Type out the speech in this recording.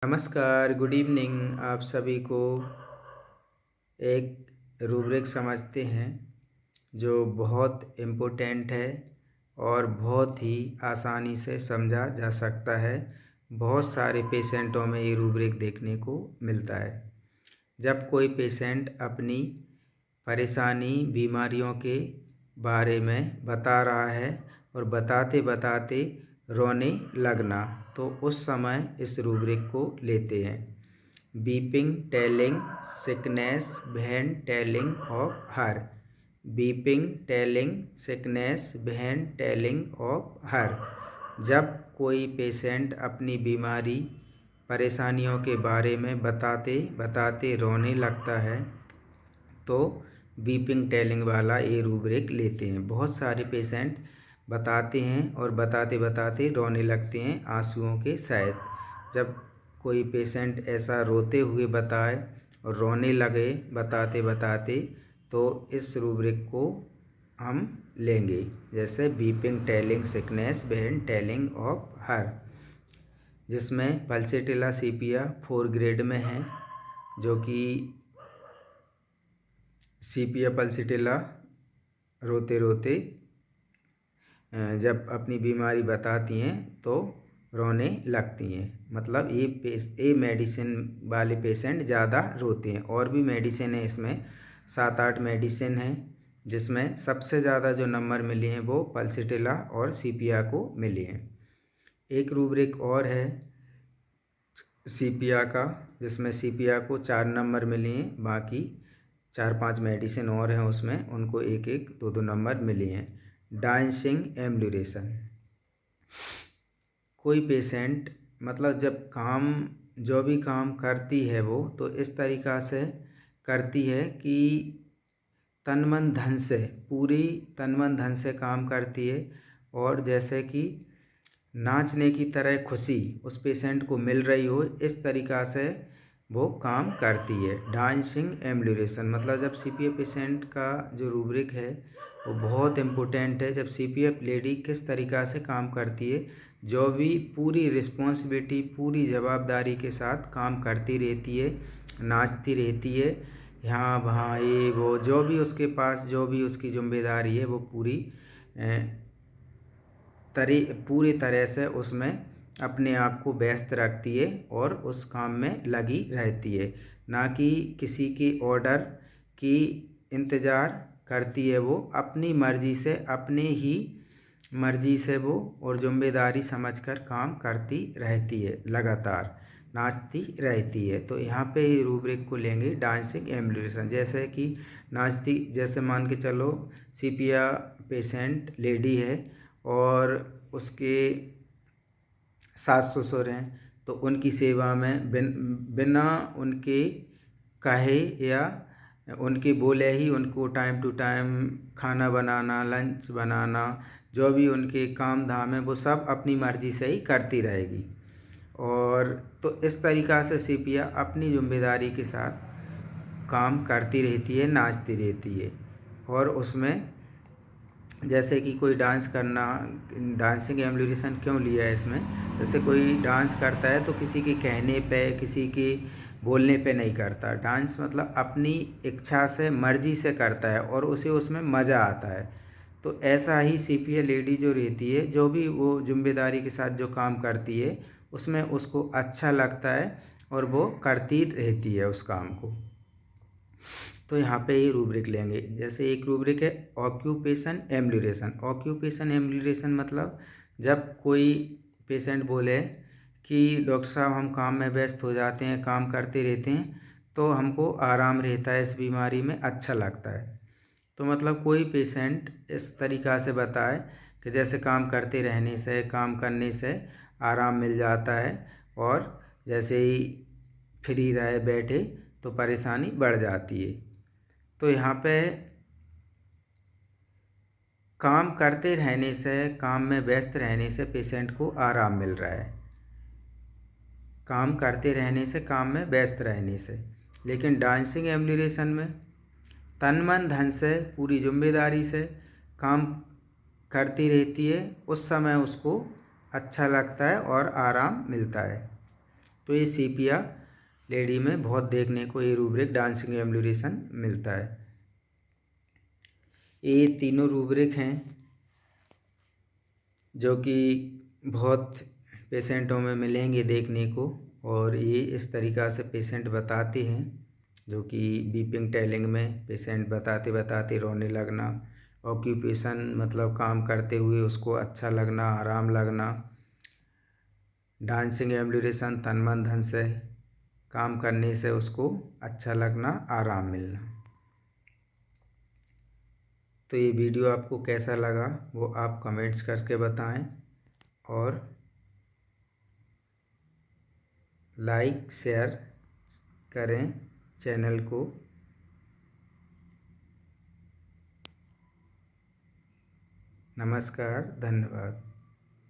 नमस्कार, good evening आप सभी को। एक रूब्रिक समझते हैं जो बहुत इम्पोर्टेंट है और बहुत ही आसानी से समझा जा सकता है। बहुत सारे पेशेंटों में ये रूब्रिक देखने को मिलता है। जब कोई पेशेंट अपनी परेशानी बीमारियों के बारे में बता रहा है और बताते बताते रोने लगना, तो उस समय इस रूब्रिक को लेते हैं। Beeping telling sickness when telling of her. Beeping telling sickness when telling of her. जब कोई पेशेंट अपनी बीमारी परेशानियों के बारे में बताते बताते रोने लगता है तो बीपिंग टेलिंग वाला ये रूब्रिक लेते हैं। बहुत सारे पेशेंट बताते हैं और बताते बताते रोने लगते हैं आंसुओं के सहित। जब कोई पेशेंट ऐसा रोते हुए बताए और रोने लगे बताते बताते, तो इस रूब्रिक को हम लेंगे। जैसे beeping telling sickness when telling of her, जिसमें पल्सेटिला सीपिया 4 ग्रेड में है, जो कि सीपिया पल्सेटिला रोते रोते जब अपनी बीमारी बताती हैं तो रोने लगती हैं। मतलब ये मेडिसिन वाले पेशेंट ज़्यादा रोते हैं। और भी मेडिसिन है, इसमें 7-8 मेडिसिन हैं, जिसमें सबसे ज़्यादा जो नंबर मिले हैं वो पल्सेटिला और सीपिया को मिले हैं। एक रूब्रिक और है सीपिया का, जिसमें सीपिया को 4 नंबर मिले हैं, बाकी 4-5 मेडिसिन और हैं उसमें, उनको 1-1 2-2 नंबर मिले हैं। डांसिंग एम्ब्यूलेशन। कोई पेशेंट मतलब जब जो भी काम करती है वो तो इस तरीक़ा से करती है कि तन मन धन से, पूरी तन मन धन से काम करती है, और जैसे कि नाचने की तरह खुशी उस पेशेंट को मिल रही हो, इस तरीक़ा से वो काम करती है। डांसिंग एम्ब्यूलेशन मतलब जब सीपीएफ पेशेंट का जो रूब्रिक है वो बहुत इम्पोर्टेंट है। जब सीपीएफ लेडी किस तरीक़ा से काम करती है, जो भी पूरी रिस्पॉन्सिबिलिटी पूरी जवाबदारी के साथ काम करती रहती है, नाचती रहती है, यहाँ वहाँ ये वो जो भी उसके पास जो भी उसकी जिम्मेदारी है वो पूरी तरह से उसमें अपने आप को व्यस्त रखती है और उस काम में लगी रहती है, ना कि किसी की ऑर्डर की इंतज़ार करती है। वो अपनी मर्ज़ी से, अपने ही मर्ज़ी से वो और जिम्मेदारी समझकर काम करती रहती है, लगातार नाचती रहती है। तो यहाँ पे ही रूब्रिक को लेंगे डांसिंग एम्ब्यूलेशन। जैसे कि नाचती, जैसे मान के चलो सीपिया पेशेंट लेडी है और उसके सास ससुर हैं, तो उनकी सेवा में बिना उनके कहे या उनके बोले ही उनको टाइम टू टाइम खाना बनाना, लंच बनाना, जो भी उनके काम धाम है वो सब अपनी मर्ज़ी से ही करती रहेगी। और तो इस तरीक़ा से सीपिया अपनी जिम्मेदारी के साथ काम करती रहती है, नाचती रहती है। और उसमें जैसे कि कोई डांस करना, डांसिंग एम्ब्यूलेशन क्यों लिया है इसमें, जैसे कोई डांस करता है तो किसी के कहने पे, किसी के बोलने पे नहीं करता। डांस मतलब अपनी इच्छा से, मर्ज़ी से करता है और उसे उसमें मज़ा आता है। तो ऐसा ही सीपीए लेडी जो रहती है, जो भी वो जिम्मेदारी के साथ जो काम करती है उसमें उसको अच्छा लगता है और वो करती रहती है उस काम को। तो यहाँ पे ही रूब्रिक लेंगे। जैसे एक रूब्रिक है ऑक्यूपेशन एम्ब्यूलेशन। ऑक्यूपेशन एम्ब्यूलेशन मतलब जब कोई पेशेंट बोले कि डॉक्टर साहब हम काम में व्यस्त हो जाते हैं, काम करते रहते हैं, तो हमको आराम रहता है, इस बीमारी में अच्छा लगता है। तो मतलब कोई पेशेंट इस तरीक़ा से बताए कि जैसे काम करते रहने से, काम करने से आराम मिल जाता है, और जैसे ही फ्री रहे बैठे तो परेशानी बढ़ जाती है। तो यहाँ पे काम करते रहने से, काम में व्यस्त रहने से पेशेंट को आराम मिल रहा है, काम करते रहने से, काम में व्यस्त रहने से। लेकिन डांसिंग एम्ब्यूलेशन में तन मन धन से, पूरी जिम्मेदारी से काम करती रहती है, उस समय उसको अच्छा लगता है और आराम मिलता है। तो ये सीपिया लेडी में बहुत देखने को ये रूब्रिक डांसिंग एम्बुलेशन मिलता है। ये तीनों रूब्रिक हैं जो कि बहुत पेशेंटों में मिलेंगे देखने को, और ये इस तरीक़ा से पेशेंट बताते हैं, जो कि बीपिंग टेलिंग में पेशेंट बताते बताते रोने लगना, ऑक्यूपेशन मतलब काम करते हुए उसको अच्छा लगना, आराम लगना, डांसिंग एम्बुलेशन तन मन धन से काम करने से उसको अच्छा लगना, आराम मिलना। तो ये वीडियो आपको कैसा लगा वो आप कमेंट्स करके बताएं, और लाइक शेयर करें चैनल को। नमस्कार, धन्यवाद।